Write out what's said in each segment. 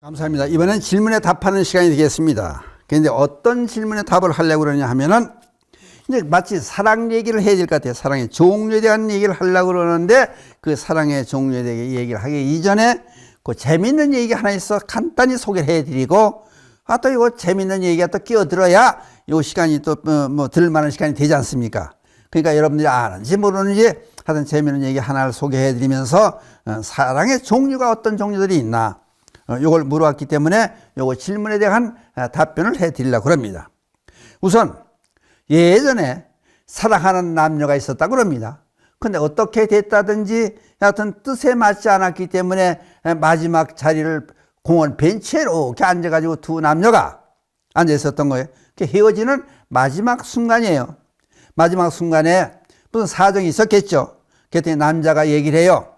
감사합니다. 이번엔 질문에 답하는 시간이 되겠습니다. 그런데 어떤 질문에 답을 하려고 그러냐 하면은 이제 마치 사랑 얘기를 해야 될 것 같아요. 사랑의 종류에 대한 얘기를 하려고 그러는데 그 사랑의 종류에 대해 얘기를 하기 이전에 그 재밌는 얘기 하나 있어 간단히 소개를 해드리고 또 이거 재밌는 얘기가 또 끼어들어야 이 시간이 또 뭐 들을 만한 시간이 되지 않습니까? 그러니까 여러분들이 아는지 모르는지 하여튼 재밌는 얘기 하나를 소개해드리면서 사랑의 종류가 어떤 종류들이 있나 요걸 물어봤기 때문에 요거 질문에 대한 답변을 해드리려고 합니다. 우선 예전에 사랑하는 남녀가 있었다고 합니다. 근데 어떻게 됐다든지 하여튼 뜻에 맞지 않았기 때문에 마지막 자리를 공원 벤치에 이렇게 앉아가지고 두 남녀가 앉아 있었던 거예요. 헤어지는 마지막 순간이에요. 마지막 순간에 무슨 사정이 있었겠죠. 그랬더니 남자가 얘기를 해요.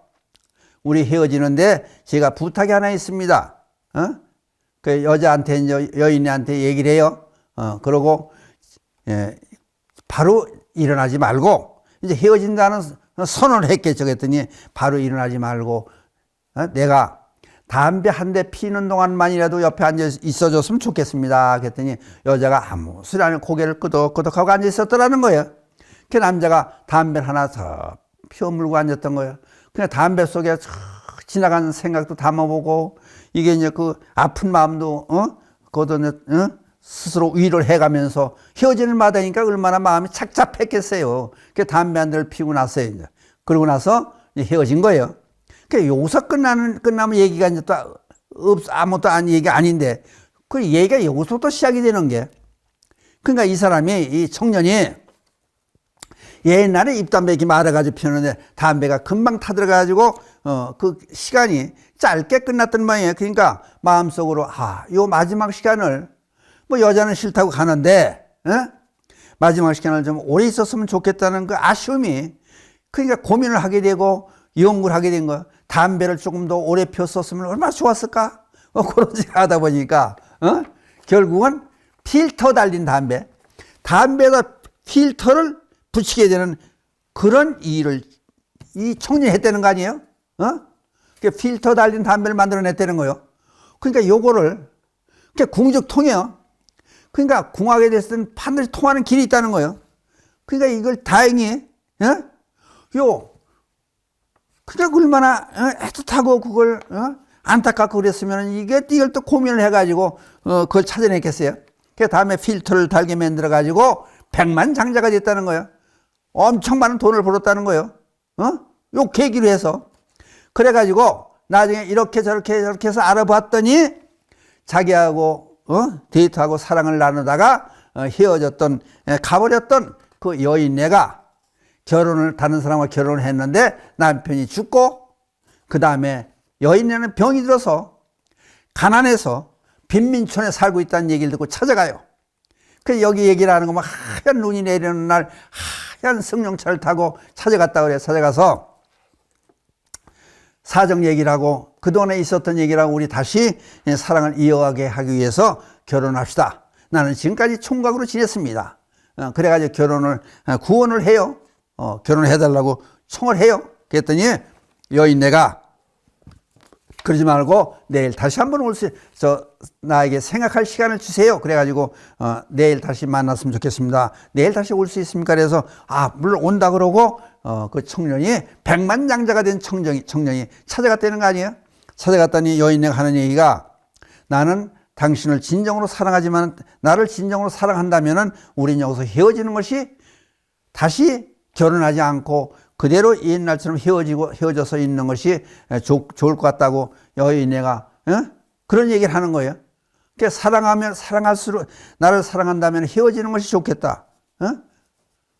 우리 헤어지는데 제가 부탁이 하나 있습니다. 그 여자한테, 여인한테 얘기를 해요. 그러고, 바로 일어나지 말고, 이제 헤어진다는 선언을 했겠죠. 그랬더니 바로 일어나지 말고, 내가 담배 한 대 피는 동안만이라도 옆에 앉아 있어줬으면 좋겠습니다. 그랬더니 여자가 아무 소리 안 하고 고개를 끄덕끄덕하고 앉아 있었더라는 거예요. 그 남자가 담배를 하나 더 피워 물고 앉았던 거예요. 그냥 담배 속에 지나가는 생각도 담아보고, 이게 이제 그 아픈 마음도, 그것도, 스스로 위로를 해가면서 헤어지는 마다니까 얼마나 마음이 착잡했겠어요. 그 담배 한 대를 피우고 났어요, 이제. 그러고 나서 이제 헤어진 거예요. 그 여기서 끝나면 얘기가 이제 또 아무것도 얘기가 아닌데, 그 얘기가 여기서부터 시작이 되는 게. 그러니까 이 사람이, 이 청년이 옛날에 입담배 이렇게 말아가지고 피우는데 담배가 금방 타들어가지고 그 시간이 짧게 끝났던 모양이에요. 그러니까 마음속으로 요 마지막 시간을 뭐 여자는 싫다고 가는데 마지막 시간을 좀 오래 있었으면 좋겠다는 그 아쉬움이 그러니까 고민을 하게 되고 연구를 하게 된 거예요. 담배를 조금 더 오래 피웠었으면 얼마나 좋았을까? 그런 생각 하다 보니까 결국은 필터 달린 담배에다 필터를 붙이게 되는 그런 일을 이 청년이 했다는 거 아니에요? 필터 달린 담배를 만들어냈다는 거예요. 그러니까 요거를 궁적통이에요. 그러니까 궁하게 됐을 때는 반드시 통하는 길이 있다는 거예요. 그러니까 이걸 다행히 그러니까 얼마나 애틋하고 그걸 안타깝고 그랬으면 이걸 또 고민을 해가지고 그걸 찾아냈겠어요. 그 다음에 필터를 달게 만들어가지고 백만장자가 됐다는 거예요. 엄청 많은 돈을 벌었다는 거예요. 요 계기로 해서. 그래가지고 나중에 이렇게 저렇게 해서 알아봤더니 자기하고 데이트하고 사랑을 나누다가 헤어졌던 가버렸던 그 여인네가 다른 사람과 결혼을 했는데 남편이 죽고 그 다음에 여인네는 병이 들어서 가난해서 빈민촌에 살고 있다는 얘기를 듣고 찾아가요. 그 여기 얘기를 하는 거 막 하얀 눈이 내리는 날 하얀 승용차를 타고 찾아갔다 그래요. 찾아가서 사정 얘기를 하고 그동안에 있었던 얘기를 하고 우리 다시 사랑을 이어가게 하기 위해서 결혼합시다. 나는 지금까지 총각으로 지냈습니다. 그래가지고 구원을 해요. 결혼을 해달라고 청을 해요. 그랬더니 여인네가 그러지 말고 내일 다시 한번 나에게 생각할 시간을 주세요. 그래가지고 내일 다시 만났으면 좋겠습니다. 내일 다시 올 수 있습니까? 그래서 물론 온다 그러고 그 청년이 백만장자가 된 청년이 찾아갔다는 거 아니에요? 찾아갔더니 여인네가 하는 얘기가 나는 당신을 진정으로 사랑하지만 나를 진정으로 사랑한다면은 우린 여기서 헤어지는 것이 다시 결혼하지 않고 그대로 옛날처럼 헤어져서 있는 것이 좋을 것 같다고 여인네가 그런 얘기를 하는 거예요. 그러니까 사랑할수록 나를 사랑한다면 헤어지는 것이 좋겠다.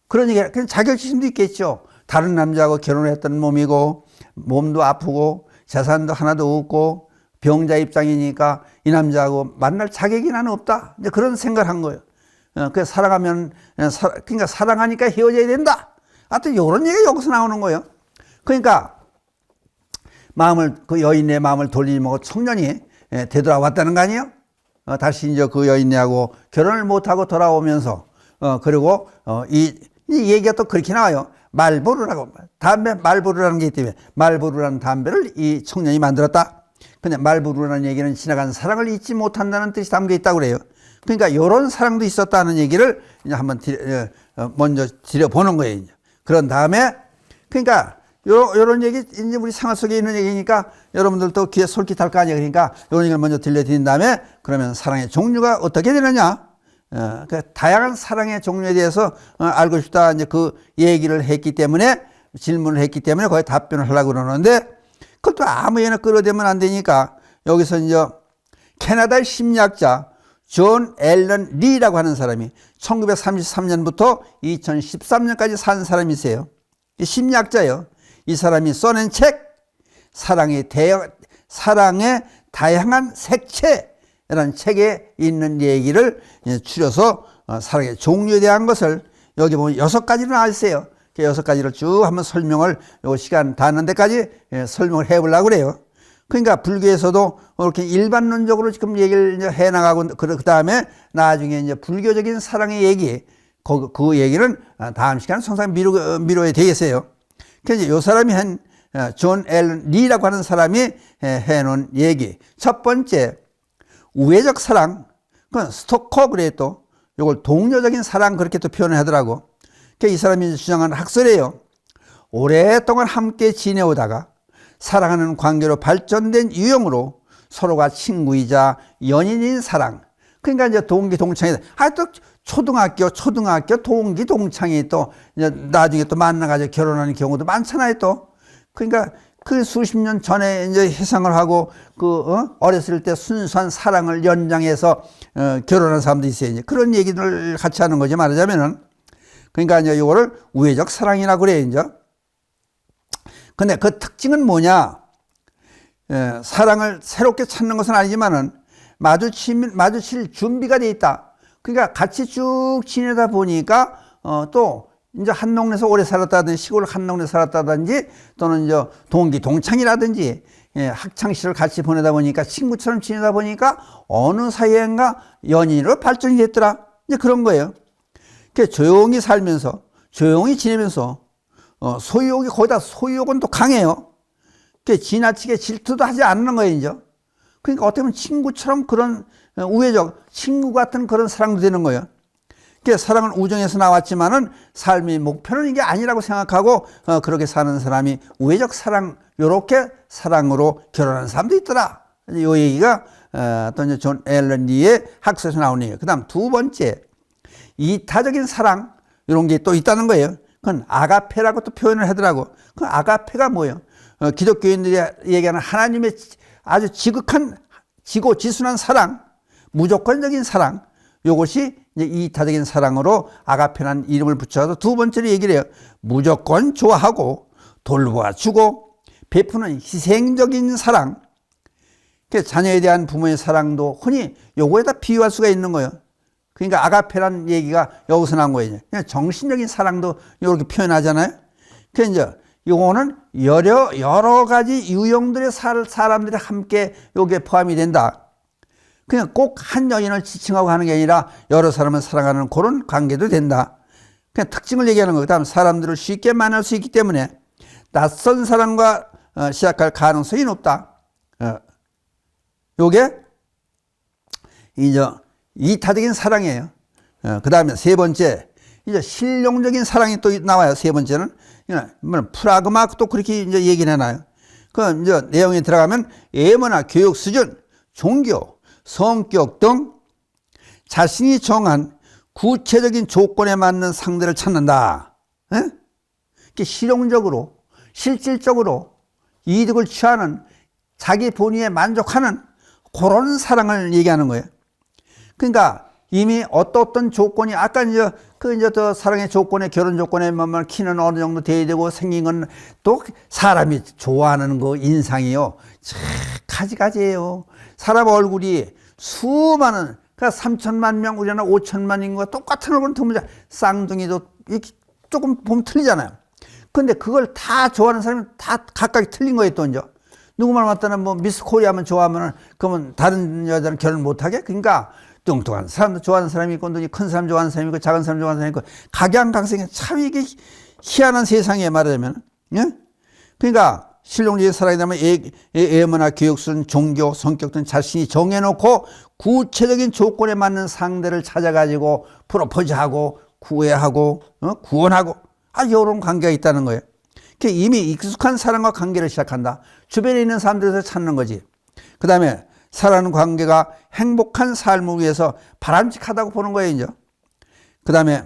그런 얘기. 그냥 자격지심도 있겠죠. 다른 남자하고 결혼했던 몸이고 몸도 아프고 재산도 하나도 없고 병자 입장이니까 이 남자하고 만날 자격이 나는 없다. 이제 그런 생각을 한 거예요. 그래서 그러니까 사랑하니까 헤어져야 된다. 하여튼 이런 얘기가 여기서 나오는 거예요. 그러니까 그 여인의 마음을 돌리고 청년이 되돌아왔다는 거 아니에요? 다시 이제 그 여인네하고 결혼을 못하고 돌아오면서 그리고 이 얘기가 또 그렇게 나와요. 말보루라는 게 있기 때문에 말보루라는 담배를 이 청년이 만들었다. 근데 말부르라는 얘기는 지나간 사랑을 잊지 못한다는 뜻이 담겨 있다고 그래요. 그러니까 이런 사랑도 있었다는 얘기를 이제 한번 먼저 드려보는 거예요. 이제. 그런 다음에 그러니까 요런 얘기 이제 우리 생활 속에 있는 얘기니까 여러분들도 귀에 솔깃할 거 아니에요. 그러니까 이런 얘기를 먼저 들려드린 다음에 그러면 사랑의 종류가 어떻게 되느냐? 그 다양한 사랑의 종류에 대해서 알고 싶다 이제 그 얘기를 했기 때문에 질문을 했기 때문에 거기에 답변을 하려고 그러는데 그것도 아무에나 끌어대면 안 되니까 여기서 이제 캐나다의 심리학자 존 앨런 리라고 하는 사람이 1933년부터 2013년까지 산 사람이세요. 심리학자예요. 이 사람이 써낸 책 사랑의 다양한 색채라는 책에 있는 얘기를 추려서 사랑의 종류에 대한 것을 여기 보면 6가지로 나와 있어요. 6가지를 쭉 한번 설명을 요 시간 닿는 데까지 설명을 해보려고 그래요. 그러니까 불교에서도 이렇게 일반론적으로 지금 얘기를 해나가고 그 다음에 나중에 이제 불교적인 사랑의 얘기 그 얘기는 다음 시간에 성상 미뤄야 되겠어요. 그래서 이 사람이 한 존 앨런 리라고 하는 사람이 해놓은 얘기. 첫 번째 우애적 사랑. 그건 스토커 그래 또 이걸 동료적인 사랑 그렇게 또 표현을 하더라고. 이 사람이 주장하는 학설이에요. 오랫동안 함께 지내오다가 사랑하는 관계로 발전된 유형으로 서로가 친구이자 연인인 사랑. 그러니까 이제 동기 동창이다. 또 초등학교 동기 동창이 또 이제 나중에 또 만나가지고 결혼하는 경우도 많잖아요 또. 그러니까 그 수십 년 전에 이제 해상을 하고 어렸을 때 순수한 사랑을 연장해서 결혼한 사람도 있어요. 이제 그런 얘기를 같이 하는 거지 말하자면은. 그러니까 이제 이거를 우애적 사랑이라고 그래요, 이제. 근데 그 특징은 뭐냐? 사랑을 새롭게 찾는 것은 아니지만은 마주칠 준비가 돼 있다. 그러니까 같이 쭉 지내다 보니까 또 이제 한 동네에서 오래 살았다든지 시골 한 동네 살았다든지 또는 이제 동기 동창이라든지 학창 시절 같이 보내다 보니까 친구처럼 지내다 보니까 어느 사이엔가 연인으로 발전이 됐더라. 이제 그런 거예요. 조용히 살면서 조용히 지내면서 소유욕이 거기다 소유욕은 또 강해요. 지나치게 질투도 하지 않는 거예요, 이제. 그러니까 어떻게 보면 친구처럼 그런 우애적 친구 같은 그런 사랑도 되는 거예요. 사랑은 우정에서 나왔지만은 삶의 목표는 이게 아니라고 생각하고 그렇게 사는 사람이 우애적 사랑, 요렇게 사랑으로 결혼하는 사람도 있더라. 이 얘기가 또 이제 존 앨런 리의 학설에서 나오는 얘기예요. 그다음 두 번째, 이타적인 사랑 이런 게 또 있다는 거예요. 그건 아가페라고 또 표현을 하더라고. 그 아가페가 뭐예요? 기독교인들이 얘기하는 하나님의 아주 지극한 지고지순한 사랑, 무조건적인 사랑, 이것이 이제 이타적인 사랑으로 아가페라는 이름을 붙여서 두 번째로 얘기를 해요. 무조건 좋아하고 돌보아주고 베푸는 희생적인 사랑. 자녀에 대한 부모의 사랑도 흔히 요거에다 비유할 수가 있는 거예요. 그러니까 아가페라는 얘기가 여기서 나온 거예요. 그냥 정신적인 사랑도 이렇게 표현하잖아요. 그래서 이제 요거는 여러 가지 유형들의 사람들이 함께 요게 포함이 된다. 그냥 꼭 한 여인을 지칭하고 하는 게 아니라 여러 사람을 사랑하는 그런 관계도 된다. 그냥 특징을 얘기하는 거예요. 다음 사람들을 쉽게 만날 수 있기 때문에 낯선 사람과 시작할 가능성이 높다. 요게 이제 이타적인 사랑이에요. 그 다음에 세 번째, 이제 실용적인 사랑이 또 나와요. 세 번째는 프라그마 또 그렇게 이제 얘기를 해놔요. 그 이제 내용에 들어가면 예문화, 교육 수준, 종교, 성격 등 자신이 정한 구체적인 조건에 맞는 상대를 찾는다. 실용적으로, 실질적으로 이득을 취하는 자기 본의에 만족하는 그런 사랑을 얘기하는 거예요. 그러니까 이미 어떤 조건이 아까 이제 더 사랑의 조건에 결혼 조건에 키는 어느 정도 돼야 되고 생긴 건 또 사람이 좋아하는 거 인상이요. 가지가지예요. 사람 얼굴이 수많은 그러니까 3천만 명 우리나라 5천만 인구가 똑같은 얼굴은 드물지 쌍둥이도 이렇게 조금 보면 틀리잖아요. 근데 그걸 다 좋아하는 사람이 다 각각 틀린 거예요. 또 이제 누구만 왔다는 뭐 미스 코리아만 좋아하면은 그러면 다른 여자는 결혼 못하게? 그러니까 뚱뚱한 사람도 좋아하는 사람이 있고 눈이 큰 사람 좋아하는 사람이 있고 작은 사람 좋아하는 사람이 있고 각양각색의 참 이게 희한한 세상이에요. 말하자면. 예? 그러니까 실용적인 사랑이 되면 예문화, 교육순, 종교, 성격 등 자신이 정해놓고 구체적인 조건에 맞는 상대를 찾아가지고 프로포즈하고 구애하고 구원하고 이런 관계가 있다는 거예요. 이미 익숙한 사람과 관계를 시작한다. 주변에 있는 사람들에서 찾는 거지. 그 다음에 사랑하는 관계가 행복한 삶을 위해서 바람직하다고 보는 거예요. 이제. 그 다음에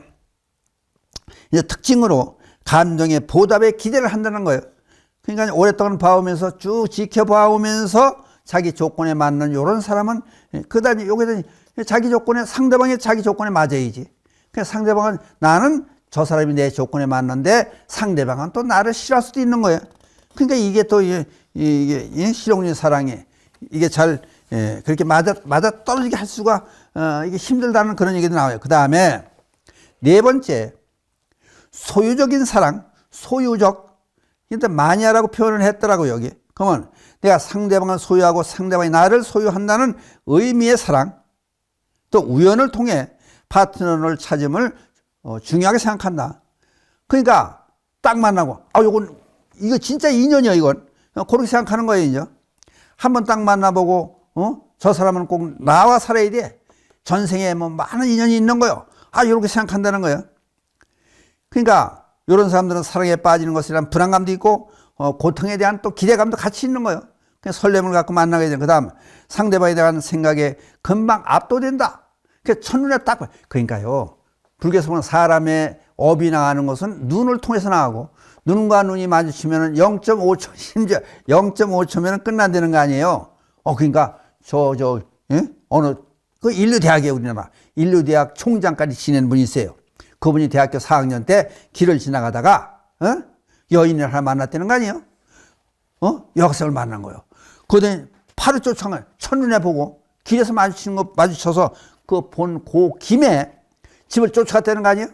이제 특징으로 감정의 보답에 기대를 한다는 거예요. 그러니까 오랫동안 봐오면서 쭉 지켜봐오면서 자기 조건에 맞는 이런 사람은 그다음에 여기다 자기 조건에 상대방이 자기 조건에 맞아야지. 그러니까 상대방은 나는 저 사람이 내 조건에 맞는데 상대방은 또 나를 싫어할 수도 있는 거예요. 그러니까 이게 또 이게 실용적인 사랑이 이게 잘 그렇게 맞아 떨어지게 할 수가 이게 힘들다는 그런 얘기도 나와요. 그 다음에 네 번째 소유적인 사랑, 소유적. 일단 마니아라고 표현을 했더라고요, 여기. 그러면 내가 상대방을 소유하고 상대방이 나를 소유한다는 의미의 사랑, 또 우연을 통해 파트너를 찾음을 중요하게 생각한다. 그러니까 딱 만나고, 이거 진짜 인연이야, 이건. 그렇게 생각하는 거예요, 이제. 한번 딱 만나보고, 저 사람은 꼭 나와 살아야 돼. 전생에 뭐 많은 인연이 있는 거요. 이렇게 생각한다는 거예요. 그러니까 이런 사람들은 사랑에 빠지는 것이란 불안감도 있고 고통에 대한 또 기대감도 같이 있는 거예요. 그냥 설렘을 갖고 만나게 되는. 그 다음 상대방에 대한 생각에 금방 압도된다. 첫눈에 딱 봐. 그러니까요, 불교에서 보는 사람의 업이 나가는 것은 눈을 통해서 나가고, 눈과 눈이 마주치면 0.5초, 심지어 0.5초면 끝난다는 거 아니에요. 그러니까 어느 그 인류대학에 우리나라 인류대학 총장까지 지낸 분이 있어요. 그분이 대학교 4학년 때 길을 지나가다가 여인을 하나 만났다는 거 아니에요? 여학생을 만난 거예요. 그러더니 바로 쫓아가 첫눈에 보고 길에서 마주쳐서 그 본 김에 집을 쫓아갔다는 거 아니에요?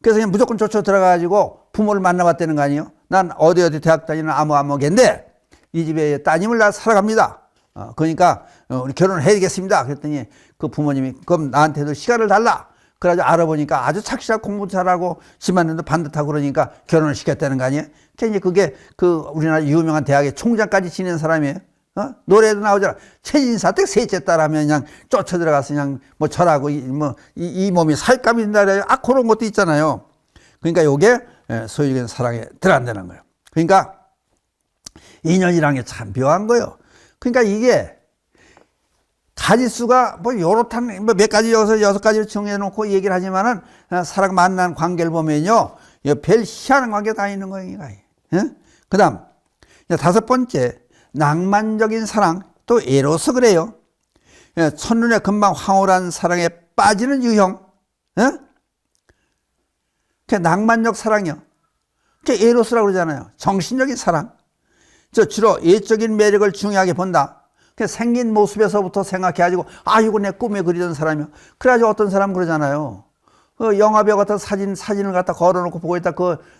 그래서 그냥 무조건 쫓아 들어가가지고 부모를 만나봤다는 거 아니에요? 난 어디 대학 다니는 아무개인데 이 집에 따님을 낳아 살아갑니다. 그러니까 우리 결혼을 해야겠습니다. 그랬더니 그 부모님이 그럼 나한테도 시간을 달라. 그래가지고 알아보니까 아주 착실하고 공부 잘하고 집안일도 반듯하고 그러니까 결혼을 시켰다는 거 아니에요? 이제 그게 그 우리나라 유명한 대학의 총장까지 지낸 사람이에요. 노래도 나오잖아. 최진사 때 셋째 딸 하면 그냥 쫓아 들어가서 그냥 뭐 절하고 이 몸이 살감이 된다 그래요. 그런 것도 있잖아요. 그러니까 요게 소유적인 사랑에 들어간다는 거예요. 그러니까 인연이라는 게 참 묘한 거예요. 그러니까 이게 가지수가 뭐 요렇단 몇 가지 여섯 가지를 정해놓고 얘기를 하지만은 사랑 만난 관계를 보면요, 별 희한한 관계 다 있는 거예요. 그다음 다섯 번째 낭만적인 사랑, 또 에로스 그래요. 첫눈에 금방 황홀한 사랑에 빠지는 유형. 그 낭만적 사랑이요. 그 에로스라고 그러잖아요. 정신적인 사랑. 주로 예적인 매력을 중요하게 본다. 생긴 모습에서부터 생각해가지고 이거 내 꿈에 그리던 사람이요. 그래가지고 어떤 사람 그러잖아요. 영화배우 같은 사진을 갖다 걸어놓고 보고 있다.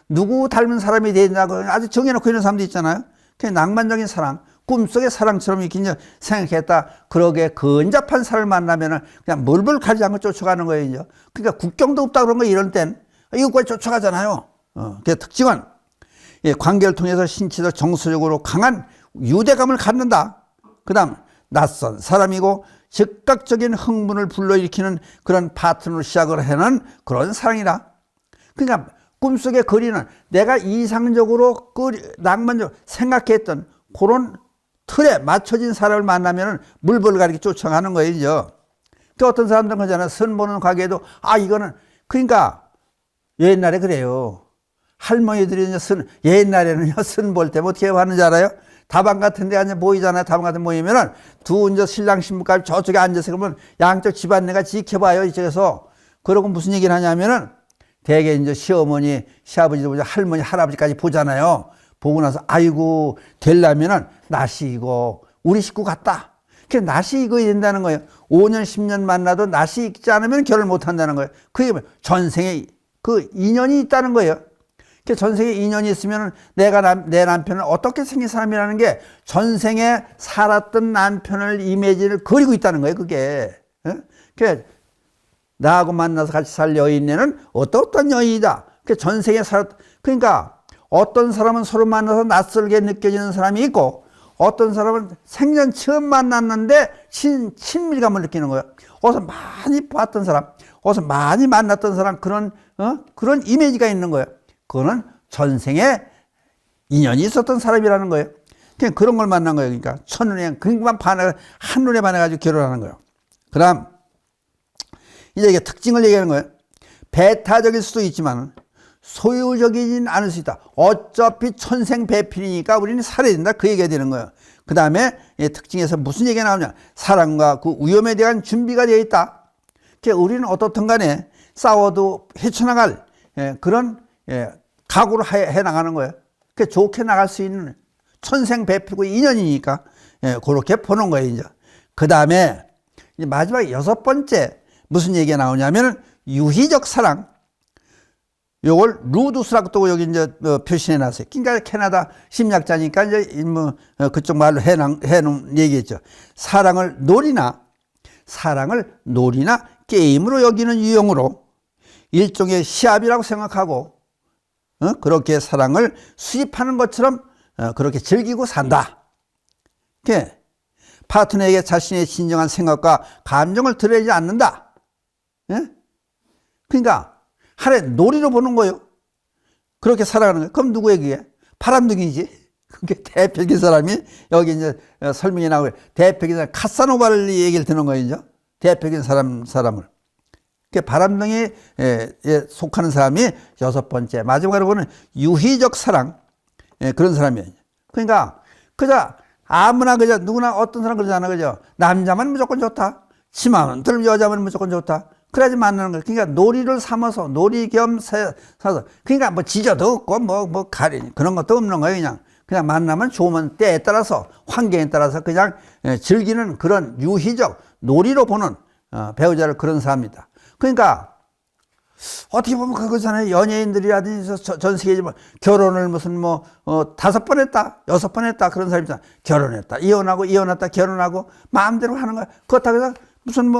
누구 닮은 사람이 되냐고 아주 정해놓고 있는 사람도 있잖아요. 낭만적인 사랑, 꿈속의 사랑처럼 이렇게 이제 생각했다. 그러게 근접한 사람을 만나면은 그냥 물불 가리지 않고 쫓아가는 거예요. 이제. 그러니까 국경도 없다 그런 거 이런 땐 이거까지 쫓아가잖아요. 그 특징은 관계를 통해서 신체적 정서적으로 강한 유대감을 갖는다. 그 다음 낯선 사람이고 즉각적인 흥분을 불러일으키는 그런 파트너로 시작을 하는 그런 사랑이다. 그러니까 꿈속에 그리는 내가 이상적으로 낭만적으로 생각했던 그런 틀에 맞춰진 사람을 만나면 물불 가리게 쫓아가는 거예요. 이제. 그 어떤 사람들은 그러잖아요. 선 보는 가게에도 이거는 그러니까 옛날에 그래요. 할머니들이 옛날에는요 선 볼 때 어떻게 하는지 알아요? 다방 같은 데 앉아 모이잖아요. 다방 같은 데 모이면은 이제 신랑 신부까지 저쪽에 앉아서 그러면 양쪽 집안내가 지켜봐요. 이쪽에서. 그러고 무슨 얘기를 하냐면은 대개 이제 시어머니, 시아버지도 보자, 할머니, 할아버지까지 보잖아요. 보고 나서 아이고 되려면은 낯이 익어. 우리 식구 같다. 그게 낯이 익어야 된다는 거예요. 5년, 10년 만나도 낯이 익지 않으면 결혼 못 한다는 거예요. 그게 전생에 그 인연이 있다는 거예요. 전생에 인연이 있으면 내 남편은 어떻게 생긴 사람이라는 게 전생에 살았던 남편을 이미지를 그리고 있다는 거예요. 그게. 나하고 만나서 같이 살 여인네는 어떤 여인이다. 전생에 그러니까 어떤 사람은 서로 만나서 낯설게 느껴지는 사람이 있고 어떤 사람은 생전 처음 만났는데 친밀감을 느끼는 거예요. 어디서 많이 봤던 사람, 어디서 많이 만났던 사람, 그런 이미지가 있는 거예요. 그거는 전생에 인연이 있었던 사람이라는 거예요. 그냥 그런 걸 만난 거예요. 그러니까 첫눈에 그만 한눈에 반해가지고 결혼하는 거예요. 그다음 이제 이게 특징을 얘기하는 거예요. 배타적일 수도 있지만 소유적이진 않을 수 있다. 어차피 천생배필이니까 우리는 살아야 된다. 그 얘기가 되는 거예요. 그 다음에 특징에서 무슨 얘기가 나오냐. 사랑과 그 위험에 대한 준비가 되어 있다. 그러니까 우리는 어떻든 간에 싸워도 헤쳐나갈 그런 각오를 해나가는 거예요. 그러니까 좋게 나갈 수 있는 천생배필고 인연이니까 그렇게 보는 거예요. 이제 그 다음에 마지막 6번째 무슨 얘기가 나오냐면 유희적 사랑. 요걸 루두스라고 또 여기 이제 표시해 놨어요. 그러니까 캐나다 심리학자니까 이제 그쪽 말로 해놓은 얘기겠죠. 사랑을 놀이나 게임으로 여기는 유형으로 일종의 시합이라고 생각하고 그렇게 사랑을 수입하는 것처럼 그렇게 즐기고 산다. 파트너에게 자신의 진정한 생각과 감정을 드러내지 않는다. 그러니까 하나의 놀이로 보는 거예요. 그렇게 살아가는 거예요. 그럼 누구에게? 바람둥이지. 그게 대표적인 사람이 여기 이제 설명이 나오고 대표적인 사람 카사노바를 얘기를 드는 거예요. 대표적인 사람을. 바람둥이에 속하는 사람이 6번째. 마지막으로 보는 유희적 사랑. 그런 사람이에요. 그러니까 그저 아무나 그저 누구나 어떤 사람 그러잖아. 그죠? 남자만 무조건 좋다. 치마만 들면 여자만 무조건 좋다. 그래야지 만나는 거예요. 그러니까 놀이를 삼아서 놀이 겸 사서 그러니까 뭐 지저도 없고 뭐 가리 그런 것도 없는 거예요. 그냥 만나면 좋으면 때에 따라서 환경에 따라서 그냥 즐기는 그런 유희적 놀이로 보는 배우자를 그런 사람입니다. 그러니까 어떻게 보면 그거잖아요. 연예인들이라든지 전 세계적으로 결혼을 무슨 5번 했다, 6번 했다 그런 사람이 있잖아. 결혼했다, 이혼했다, 결혼하고 마음대로 하는 거야. 그렇다고 해서 무슨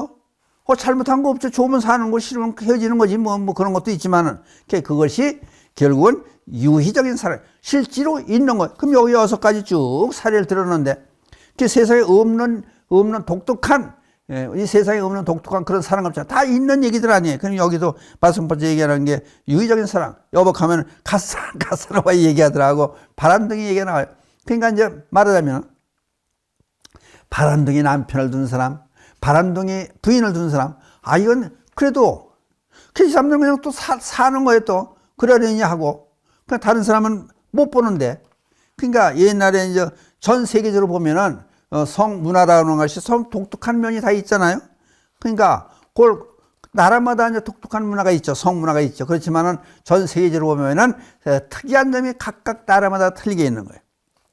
잘못한 거 없죠. 좋으면 사는 거 싫으면 헤어지는 거지. 뭐 그런 것도 있지만은 그것이 결국은 유희적인 사랑, 실제로 있는 거예요. 그럼 여기 6가지 쭉 사례를 들었는데 세상에 없는 독특한 이 세상에 없는 독특한 그런 사랑 없잖아요. 다 있는 얘기들 아니에요. 그럼 여기도 말씀번째 얘기하는 게 유희적인 사랑. 여복하면 가사노바 얘기하더라고. 바람둥이 얘기가 나와요. 그러니까 이제 말하자면 바람둥이 남편을 둔 사람, 바람둥이 부인을 둔 사람, 이건 그래도 그 사람들은 그냥 또 사는 거예요. 또 그러려니 하고 그냥 다른 사람은 못 보는데. 그러니까 옛날에 이제 전 세계적으로 보면은 성문화라는 것이 독특한 면이 다 있잖아요. 그러니까 그걸 나라마다 이제 독특한 문화가 있죠. 성문화가 있죠. 그렇지만은 전 세계적으로 보면은 특이한 점이 각각 나라마다 틀리게 있는 거예요.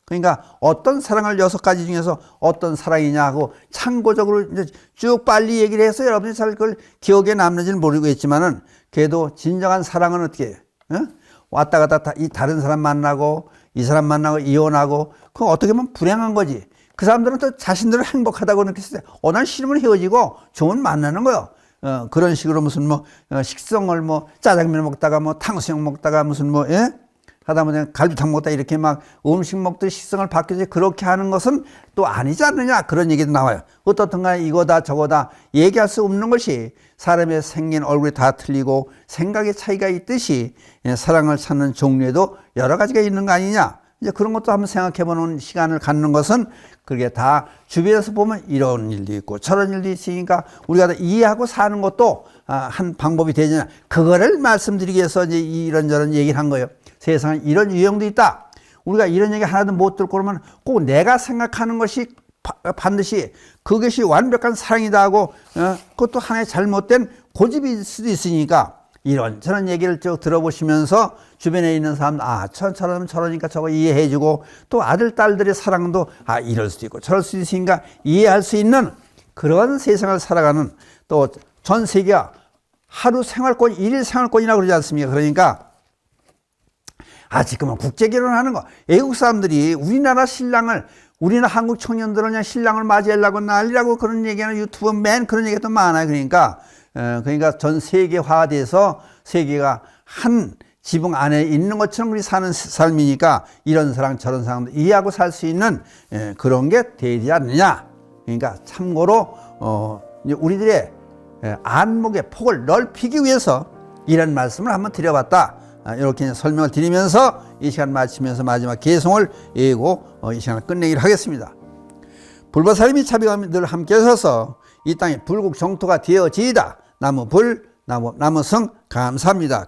그러니까 어떤 사랑을 6가지 중에서 어떤 사랑이냐 하고 참고적으로 이제 쭉 빨리 얘기를 해서 여러분이 잘 그걸 기억에 남는지는 모르겠지만은 그래도 진정한 사랑은 어떻게 해요? 왔다 갔다 이 다른 사람 만나고 이 사람 만나고 이혼하고 그거 어떻게 보면 불행한 거지. 그 사람들은 또 자신들은 행복하다고 느꼈을 때 난 싫으면 헤어지고 좋으면 만나는 거예요. 그런 식으로 무슨 식성을 짜장면 먹다가 탕수육 먹다가 무슨 하다못해 갈비탕 먹다 이렇게 막 음식 먹듯이 식성을 바뀌지 그렇게 하는 것은 또 아니지 않느냐 그런 얘기도 나와요. 어떻든 간에 이거다 저거다 얘기할 수 없는 것이 사람의 생긴 얼굴이 다 틀리고 생각의 차이가 있듯이 사랑을 찾는 종류에도 여러 가지가 있는 거 아니냐. 이제 그런 것도 한번 생각해 보는 시간을 갖는 것은 그게 다 주변에서 보면 이런 일도 있고 저런 일도 있으니까 우리가 이해하고 사는 것도 한 방법이 되지 않냐. 그거를 말씀드리기 위해서 이제 이런저런 얘기를 한 거예요. 세상에 이런 유형도 있다. 우리가 이런 얘기 하나도 못 듣고 그러면 꼭 내가 생각하는 것이 반드시 그것이 완벽한 사랑이다 하고 그것도 하나의 잘못된 고집일 수도 있으니까 이런저런 얘기를 쭉 들어보시면서 주변에 있는 사람 저러니까 저거 이해해주고 또 아들 딸들의 사랑도 이럴 수도 있고 저럴 수도 있으니까 이해할 수 있는 그런 세상을 살아가는 또 전 세계가 하루 생활권 1일 생활권이라고 그러지 않습니까? 그러니까 지금은 국제 결혼하는 거 외국 사람들이 우리나라 한국 청년들은 그냥 신랑을 맞이하려고 난리라고 그런 얘기하는 유튜브 맨 그런 얘기가 또 많아요. 그러니까 전 세계화돼서 세계가 한 지붕 안에 있는 것처럼 우리 사는 삶이니까 이런 사람 저런 사람도 이해하고 살 수 있는 그런 게 되지 않느냐. 그러니까 참고로 이제 우리들의 안목의 폭을 넓히기 위해서 이런 말씀을 한번 드려봤다. 이렇게 설명을 드리면서 이 시간 마치면서 마지막 개송을 예고 이 시간을 끝내기로 하겠습니다. 불보살님이 자비가 늘 함께 하셔서 이 땅에 불국 정토가 되어지이다. 나무 불, 나무 성 감사합니다.